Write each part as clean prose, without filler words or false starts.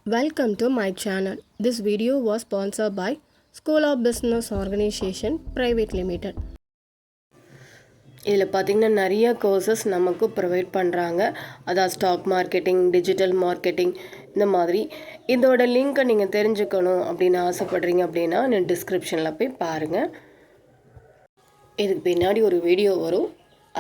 Welcome to my channel. This video was sponsored by School of Business Organization Private Limited. இதில் பார்த்திங்கன்னா நிறைய courses நமக்கு provide பண்ணுறாங்க. அதாவது ஸ்டாக் மார்க்கெட்டிங், டிஜிட்டல் மார்க்கெட்டிங் இந்த மாதிரி. இதோட லிங்க்கை நீங்கள் தெரிஞ்சுக்கணும் அப்படின்னு ஆசைப்படுறீங்க அப்படின்னா நான் டிஸ்கிரிப்ஷனில் போய் பாருங்கள். இதுக்கு பின்னாடி ஒரு வீடியோ வரும்,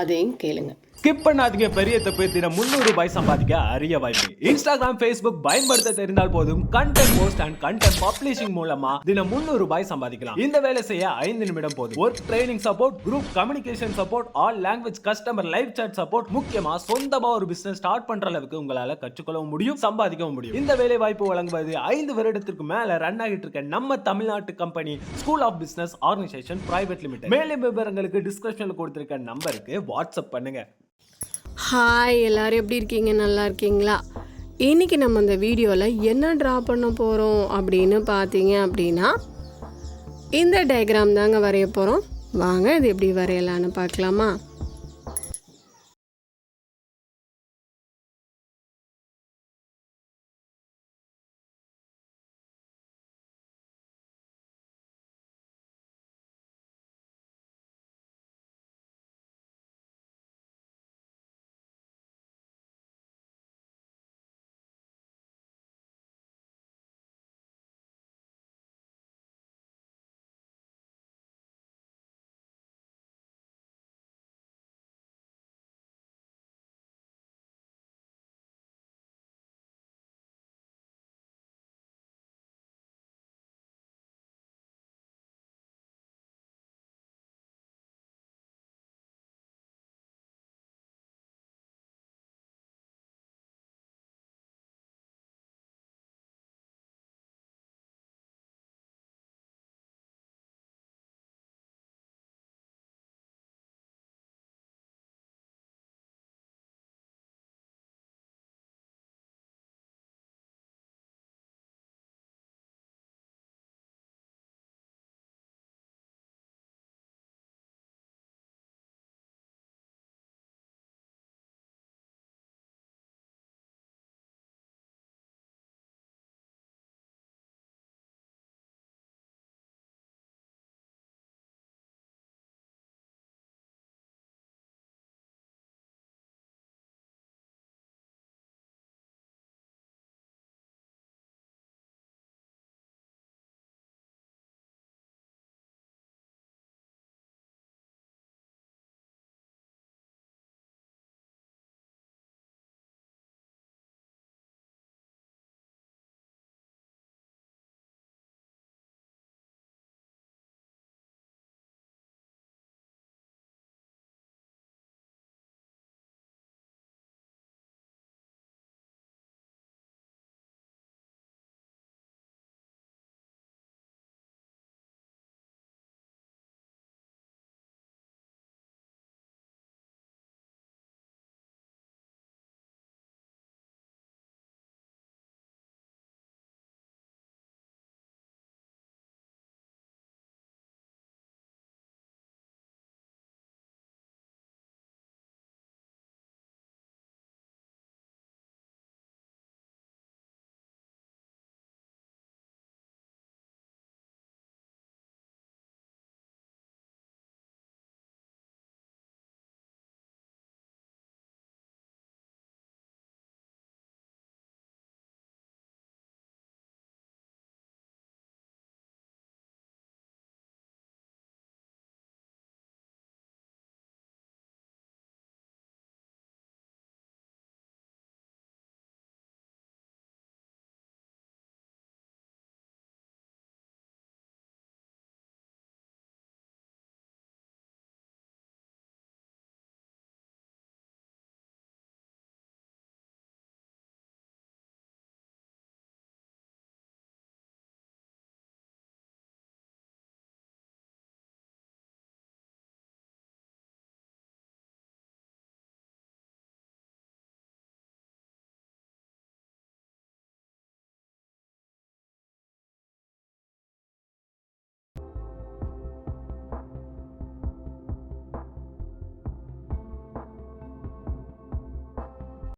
அதையும் கேளுங்க. ஸ்கிப் பண்ணாதீங்க. பெரிய தப்பு. தினம் 300 ரூபாய் சம்பாதிக்க அரிய வாய்ப்பு. இன்ஸ்டாகிராம், ஃபேஸ்புக் பயன்படுத்த தெரிந்தால் போதும் content post and content publishing மூலமா தினம் 300 ரூபாய் சம்பாதிக்கலாம். இந்த வேலை செய்ய 5 நிமிடம் போதும். Work training support, group communication support, all language customer live chat support, முக்கியமா சொந்தமா ஒரு பிசினஸ் ஸ்டார்ட் பண்ற அளவுக்கு உங்களால கற்றுக்கொள்ளவும் முடியும், சம்பாதிக்கவும் முடியும். இந்த வேலை வாய்ப்பு வழங்குவது 5 வருடத்திற்கு மேல ரன் ஆகிட்டு இருக்க நம்ம தமிழ்நாட்டு company school of business organisation private limited. மேலும் விவரங்களுக்கு டிஸ்கிரிப்ஷன்ல கொடுத்திருக்க நம்பருக்கு வாட்ஸ்அப் பண்ணுங்க. ஹாய், எல்லோரும் எப்படி இருக்கீங்க? நல்லா இருக்கீங்களா? இன்றைக்கி நம்ம இந்த வீடியோவில் என்ன ட்ரா பண்ண போகிறோம் அப்படின்னு பார்த்தீங்க அப்படின்னா இந்த டயக்ராம் தாங்க வரைய போகிறோம். வாங்க இது எப்படி வரையலான்னு பார்க்கலாமா?